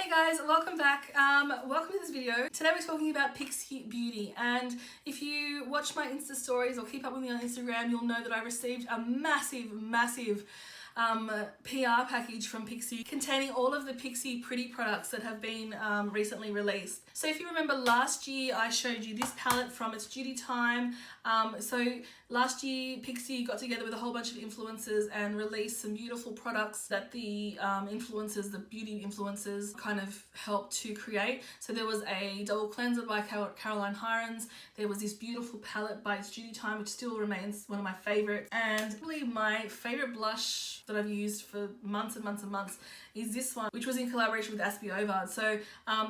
Hey guys, welcome back. Welcome to this video. Today we're talking about Pixi Beauty, and if you watch my Insta stories or keep up with me on Instagram, you'll know that I received a massive PR package from Pixi containing all of the Pixi Pretty products that have been recently released. So if you remember last year, I showed you this palette from It's Duty Time. So last year, Pixi got together with a whole bunch of influencers and released some beautiful products that the influencers, the beauty influencers, kind of helped to create. So there was a double cleanser by Caroline Hirons. There was this beautiful palette by It's Duty Time, which still remains one of my favorites. And probably my favorite blush that I've used for months and months is this one, which was in collaboration with Aspie Ovard. So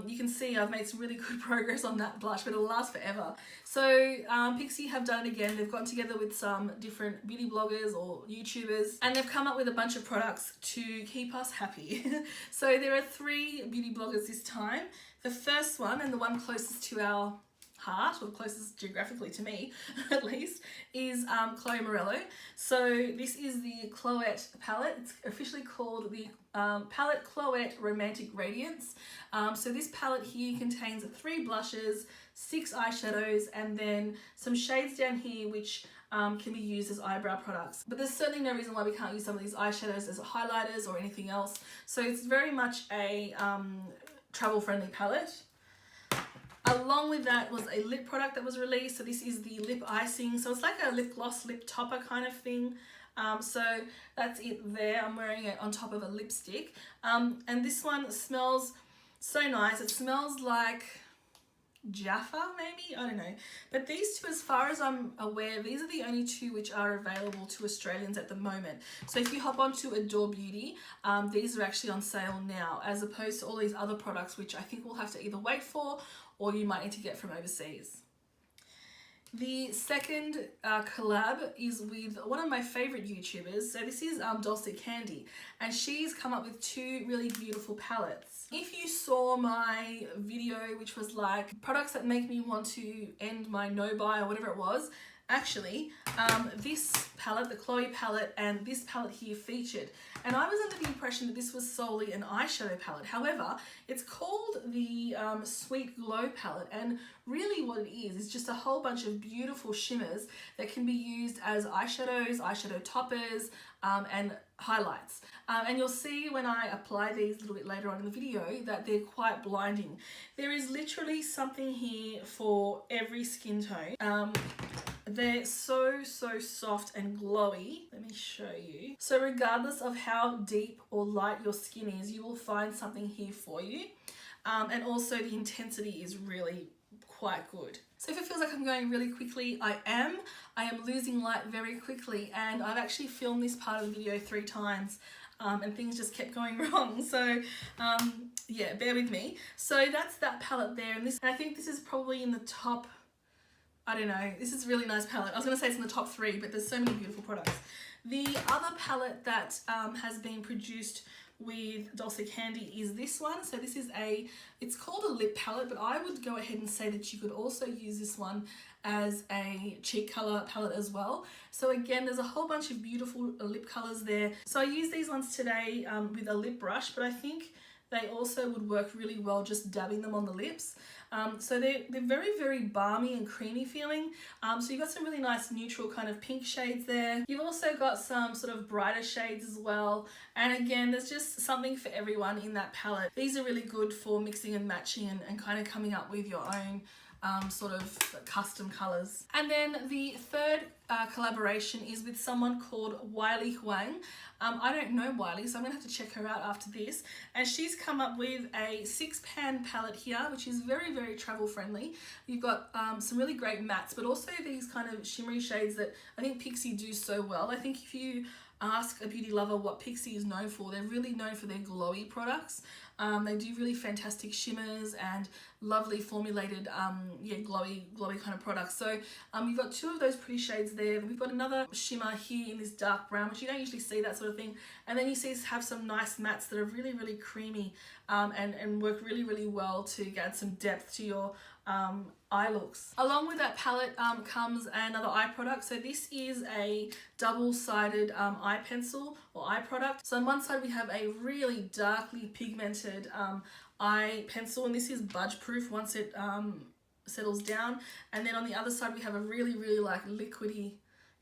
you can see I've made some really good progress on that blush, but it'll last forever. So Pixi have done it again. They've gotten together with some different beauty bloggers or YouTubers, and they've come up with a bunch of products to keep us happy. So there are 3 beauty bloggers this time. The first one, and the one closest to our heart, or closest geographically to me at least, is Chloe Morello. So this is the Chloette palette. It's officially called the palette Chloette Romantic Radiance. So this palette here contains 3 blushes, 6 eyeshadows, and then some shades down here which can be used as eyebrow products. But there's certainly no reason why we can't use some of these eyeshadows as highlighters or anything else. So it's very much a travel-friendly palette. Along with that was a lip product that was released. So this is the lip icing. So it's like a lip gloss, lip topper kind of thing. So that's it there. I'm wearing it on top of a lipstick. And this one smells so nice. It smells like Jaffa, maybe? I don't know. But these 2, as far as I'm aware, these are the only 2 which are available to Australians at the moment. So if you hop onto Adore Beauty, these are actually on sale now, as opposed to all these other products which I think we'll have to either wait for or you might need to get from overseas. The second collab is with one of my favorite YouTubers. So this is Dulce Candy, and she's come up with 2 really beautiful palettes. If you saw my video, which was like products that make me want to end my no buy or whatever it was, actually this palette, the Chloe palette, and this palette here featured, and I was under the impression that this was solely an eyeshadow palette. However, it's called the Sweet Glow palette, and really what it is just a whole bunch of beautiful shimmers that can be used as eyeshadows, eyeshadow toppers, and highlights. And you'll see when I apply these a little bit later on in the video that they're quite blinding. There is literally something here for every skin tone. They're so soft and glowy. Let me show you. So regardless of how deep or light your skin is, you will find something here for you. And also the intensity is really quite good. So if it feels like I'm going really quickly, I am losing light very quickly, and I've actually filmed this part of the video 3 times. And things just kept going wrong. So yeah, bear with me. So that's that palette there, and I think this is probably in the top, I don't know, this is a really nice palette. I was going to say it's in the top 3, but there's so many beautiful products. The other palette that has been produced with Dulce Candy is this one. So this is it's called a lip palette, but I would go ahead and say that you could also use this one as a cheek color palette as well. So again, there's a whole bunch of beautiful lip colors there. So I use these ones today with a lip brush, but I think they also would work really well just dabbing them on the lips. So they're very balmy and creamy feeling. So you've got some really nice neutral kind of pink shades there. You've also got some sort of brighter shades as well. And again, there's just something for everyone in that palette. These are really good for mixing and matching and kind of coming up with your own sort of custom colors. And then the third collaboration is with someone called Wiley Huang. I don't know Wiley, so I'm gonna have to check her out after this. And she's come up with a 6-pan palette here, which is very travel friendly. You've got some really great mattes, but also these kind of shimmery shades that I think Pixi do so well. I think if you ask a beauty lover what Pixi is known for, they're really known for their glowy products. They do really fantastic shimmers and lovely formulated, glowy kind of products. So you've got 2 of those pretty shades there. We've got another shimmer here in this dark brown, which you don't usually see that sort of thing. And then you see us have some nice mattes that are really creamy and work really well to add some depth to your eye looks. Along with that palette comes another eye product. So this is a double-sided eye pencil or eye product. So on one side we have a really darkly pigmented eye pencil, and this is budge proof once it settles down. And then on the other side we have a really like liquidy,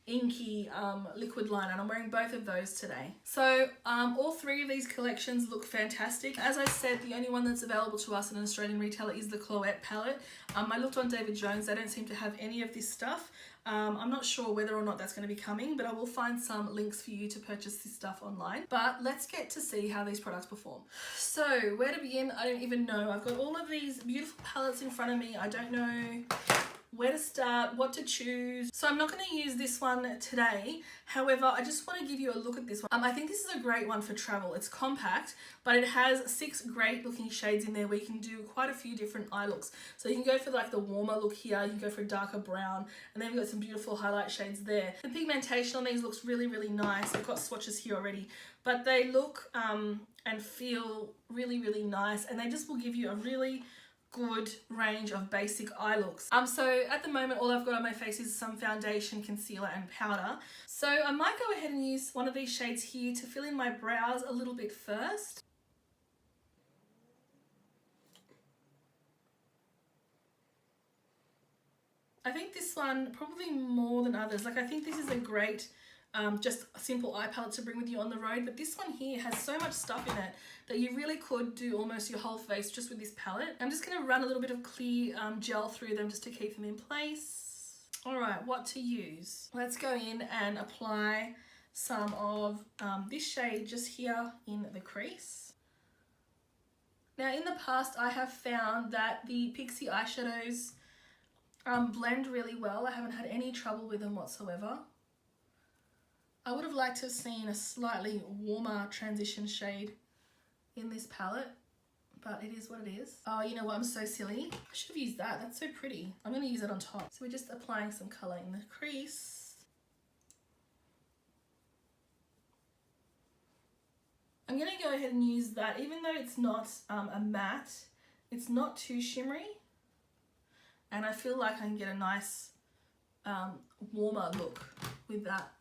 inky liquid liner, and I'm wearing both of those today. So all three of these collections look fantastic. As I said, the only one that's available to us in an Australian retailer is the Chloette palette. I looked on David Jones, they don't seem to have any of this stuff. I'm not sure whether or not that's going to be coming, but I will find some links for you to purchase this stuff online. But let's get to see how these products perform. So where to begin? I don't even know. I've got all of these beautiful palettes in front of me. I don't know where to start, what to choose. So I'm not going to use this one today. However, I just want to give you a look at this one. I think this is a great one for travel. It's compact, but it has 6 great looking shades in there where you can do quite a few different eye looks. So you can go for like the warmer look here, you can go for a darker brown, and then we've got some beautiful highlight shades there. The pigmentation on these looks really nice. I've got swatches here already, but they look and feel really nice, and they just will give you a really good range of basic eye looks. So at the moment all I've got on my face is some foundation, concealer and powder. So I might go ahead and use one of these shades here to fill in my brows a little bit first. I think this one probably more than others. Like I think this is a great just a simple eye palette to bring with you on the road, but this one here has so much stuff in it that you really could do almost your whole face just with this palette. I'm just going to run a little bit of clear gel through them just to keep them in place. Alright, what to use? Let's go in and apply some of this shade just here in the crease. Now in the past I have found that the Pixi eyeshadows blend really well. I haven't had any trouble with them whatsoever. I would have liked to have seen a slightly warmer transition shade in this palette, but it is what it is. Oh, you know what? I'm so silly. I should have used that. That's so pretty. I'm going to use it on top. So we're just applying some colour in the crease. I'm going to go ahead and use that. Even though it's not a matte, it's not too shimmery. And I feel like I can get a nice warmer look with that.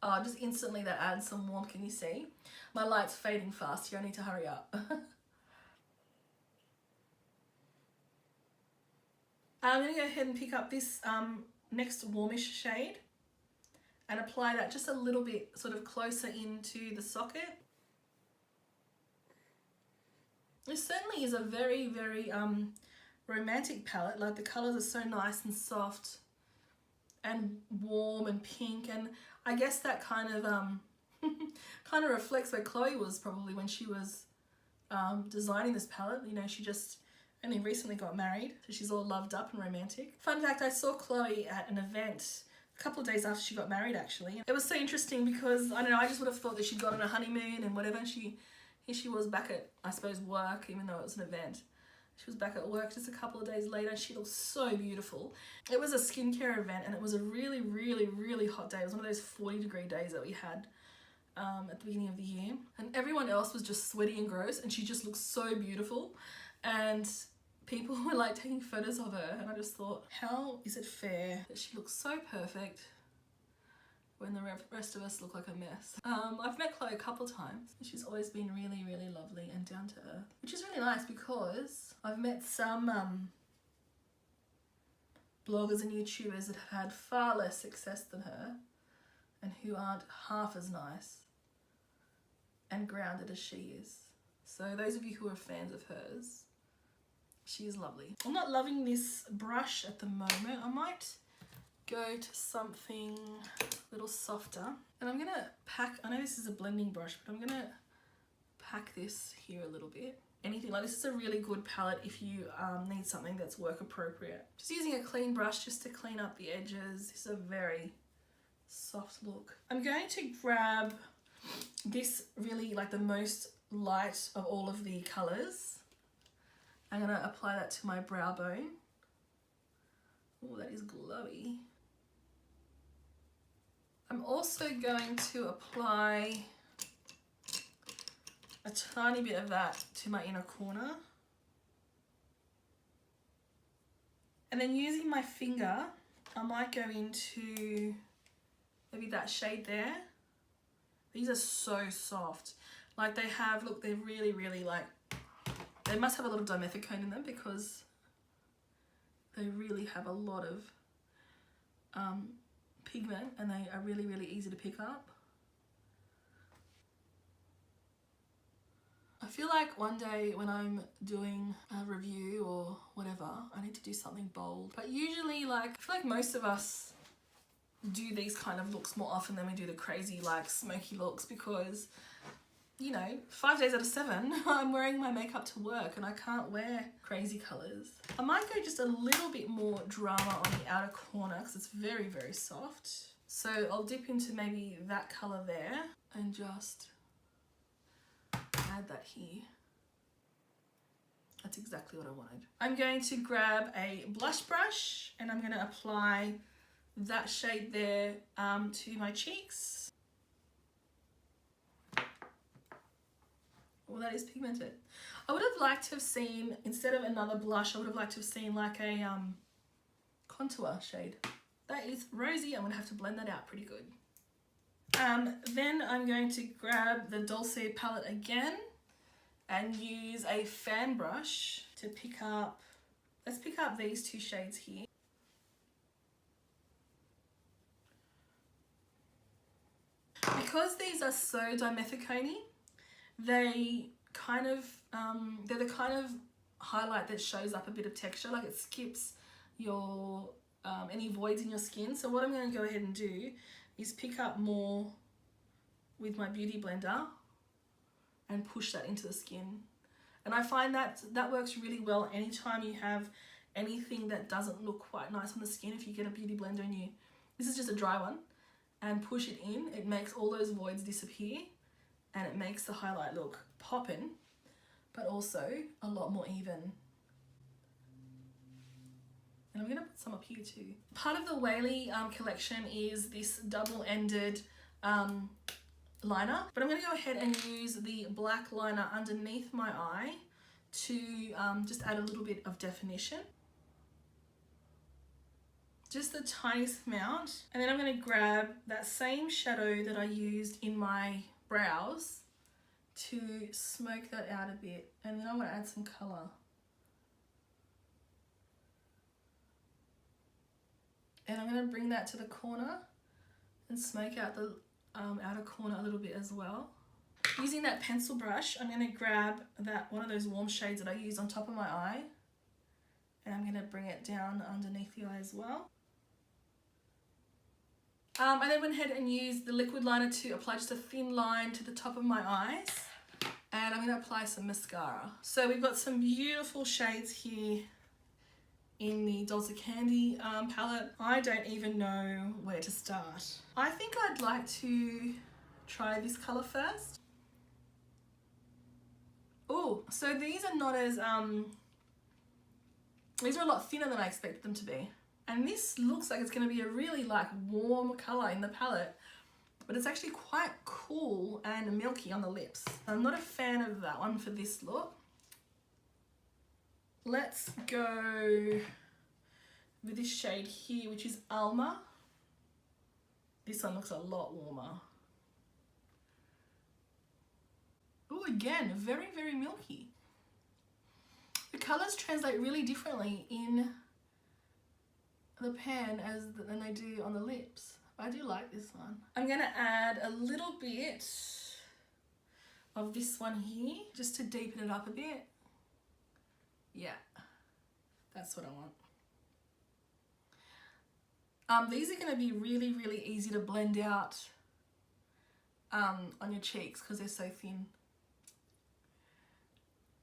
Oh, just instantly that adds some warmth, can you see? My light's fading fast here, I need to hurry up. I'm going to go ahead and pick up this next warmish shade and apply that just a little bit sort of closer into the socket. This certainly is a very romantic palette. Like the colours are so nice and soft and warm and pink, and I guess that kind of kind of reflects where Chloe was probably when she was designing this palette. You know, she just only recently got married, so she's all loved up and romantic. Fun fact, I saw Chloe at an event a couple of days after she got married actually. It was so interesting because, I don't know, I just would have thought that she'd gone on a honeymoon and whatever, and here she was back at, I suppose, work, even though it was an event. She was back at work just a couple of days later. She looked so beautiful. It was a skincare event and it was a really hot day. It was one of those 40-degree days that we had at the beginning of the year. And everyone else was just sweaty and gross, and she just looked so beautiful. And people were like taking photos of her, and I just thought, how is it fair that she looks so perfect when the rest of us look like a mess? I've met Chloe a couple of times, and she's always been really lovely and down to earth, which is really nice because I've met some bloggers and YouTubers that have had far less success than her and who aren't half as nice and grounded as she is. So those of you who are fans of hers, she is lovely. I'm not loving this brush at the moment. I might go to something a little softer, and I'm gonna pack, I know this is a blending brush, but I'm gonna pack this here a little bit. Anything like this is a really good palette if you need something that's work appropriate. Just using a clean brush just to clean up the edges. This is a very soft look. I'm going to grab this really like the most light of all of the colors. I'm gonna apply that to my brow bone. Oh, that is glowy. I'm also going to apply a tiny bit of that to my inner corner. And then using my finger, I might go into maybe that shade there. These are so soft. Like they have, look, they're really like They must have a lot of dimethicone in them because they really have a lot of pigment, and they are really, really easy to pick up. I feel like one day when I'm doing a review or whatever, I need to do something bold. But usually, like, I feel like most of us do these kind of looks more often than we do the crazy, like, smoky looks, because, you know, 5 days out of 7, I'm wearing my makeup to work and I can't wear crazy colours. I might go just a little bit more drama on the outer corner because it's very, very soft. So I'll dip into maybe that colour there and just add that here. That's exactly what I wanted. I'm going to grab a blush brush and I'm going to apply that shade there to my cheeks. Well, that is pigmented. I would have liked to have seen, instead of another blush, I would have liked to have seen like a contour shade. That is rosy. I'm going to have to blend that out pretty good. Then I'm going to grab the Dulce palette again and use a fan brush to pick up, let's pick up these 2 shades here. Because these are so dimethicone, they kind of, they're the kind of highlight that shows up a bit of texture, like it skips your, any voids in your skin. So what I'm going to go ahead and do is pick up more with my beauty blender and push that into the skin. And I find that that works really well anytime you have anything that doesn't look quite nice on the skin. If you get a beauty blender and this is just a dry one, and push it in, it makes all those voids disappear and it makes the highlight look poppin', but also a lot more even. And I'm gonna put some up here too. Part of the Whaley collection is this double-ended liner, but I'm gonna go ahead and use the black liner underneath my eye to just add a little bit of definition. Just the tiniest amount. And then I'm gonna grab that same shadow that I used in my brows to smoke that out a bit. And then I wanna add some color. And I'm gonna bring that to the corner and smoke out the outer corner a little bit as well. Using that pencil brush, I'm gonna grab one of those warm shades that I use on top of my eye, and I'm gonna bring it down underneath the eye as well. I then went ahead and used the liquid liner to apply just a thin line to the top of my eyes, and I'm gonna apply some mascara. So we've got some beautiful shades here in the Dulce Candy palette. I don't even know where to start. I think I'd like to try this color first. Oh, so these are not as, these are a lot thinner than I expected them to be. And this looks like it's gonna be a really like warm color in the palette, but it's actually quite cool and milky on the lips. I'm not a fan of that one for this look. Let's go with this shade here, which is Alma. This one looks a lot warmer. Oh, again, very, very milky. The colors translate really differently in the pan than they do on the lips. I do like this one. I'm gonna add a little bit of this one here just to deepen it up a bit. Yeah, that's what I want. These are gonna be really, really easy to blend out on your cheeks because they're so thin.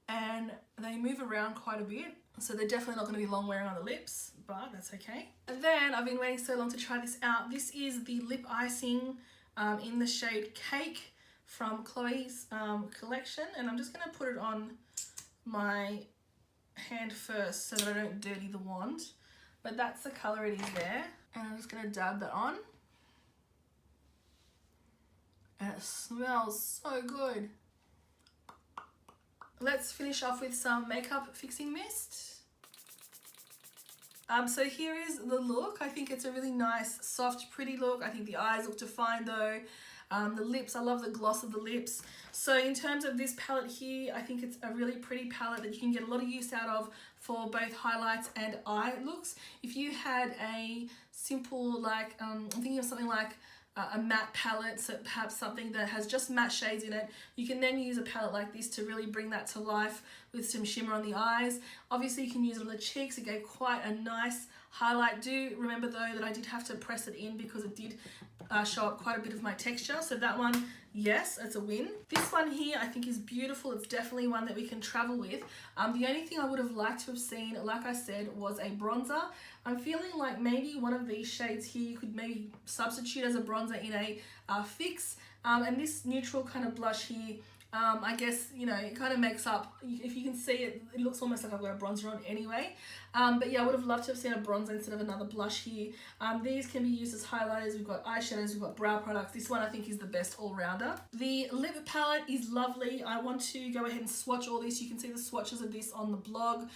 And they move around quite a bit, so they're definitely not going to be long wearing on the lips, but that's okay. And then I've been waiting so long to try this out. This is the lip icing in the shade Cake from Chloe's collection, and I'm just going to put it on my hand first so that I don't dirty the wand. But that's the colour it is there, and I'm just going to dab that on. And it smells so good. Let's finish off with some makeup fixing mist. So here is the look. I think it's a really nice, soft, pretty look. I think the eyes look defined though. The lips, I love the gloss of the lips. So in terms of this palette here, I think it's a really pretty palette that you can get a lot of use out of for both highlights and eye looks. If you had a simple, like, I'm thinking of something like a matte palette, so perhaps something that has just matte shades in it, you can then use a palette like this to really bring that to life with some shimmer on the eyes. Obviously you can use it on the cheeks, it gave quite a nice highlight. Do remember though that I did have to press it in because it did show up quite a bit of my texture, so that one, yes, it's a win. This one here I think is beautiful. It's definitely one that we can travel with. The only thing I would have liked to have seen, like I said, was a bronzer. I'm feeling like maybe one of these shades here you could maybe substitute as a bronzer in a fix, and this neutral kind of blush here, I guess, you know, it kind of makes up, if you can see it, it looks almost like I've got a bronzer on anyway. But yeah, I would have loved to have seen a bronzer instead of another blush here. These can be used as highlighters. We've got eyeshadows, we've got brow products. This one I think is the best all-rounder. The lip palette is lovely. I want to go ahead and swatch all this. You can see the swatches of this on the blog.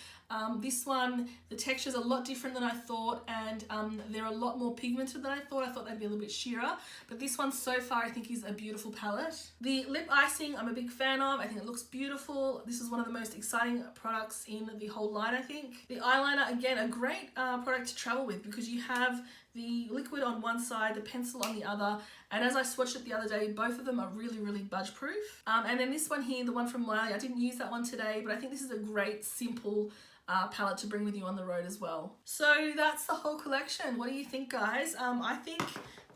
This one, the texture is a lot different than I thought, and they're a lot more pigmented than I thought. I thought they'd be a little bit sheerer, but this one so far I think is a beautiful palette. The lip icing I'm a big fan of. I think it looks beautiful. This is one of the most exciting products in the whole line, I think. The eyeliner, again, a great product to travel with because you have the liquid on one side, the pencil on the other, and as I swatched it the other day, both of them are really, really budge proof. And then this one here, the one from Miley, I didn't use that one today, but I think this is a great, simple palette to bring with you on the road as well. So that's the whole collection. What do you think, guys? I think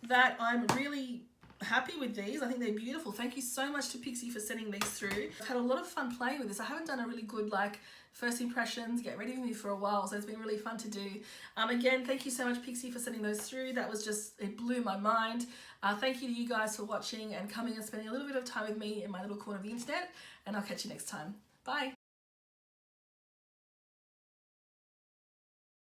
that I'm really happy with these. I think they're beautiful. Thank you so much to Pixi for sending these through. I've had a lot of fun playing with this. I haven't done a really good first impressions, get ready with me for a while, so it's been really fun to do. Again, thank you so much Pixi for sending those through. That was just, it blew my mind. Thank you to you guys for watching and coming and spending a little bit of time with me in my little corner of the internet, and I'll catch you next time. Bye.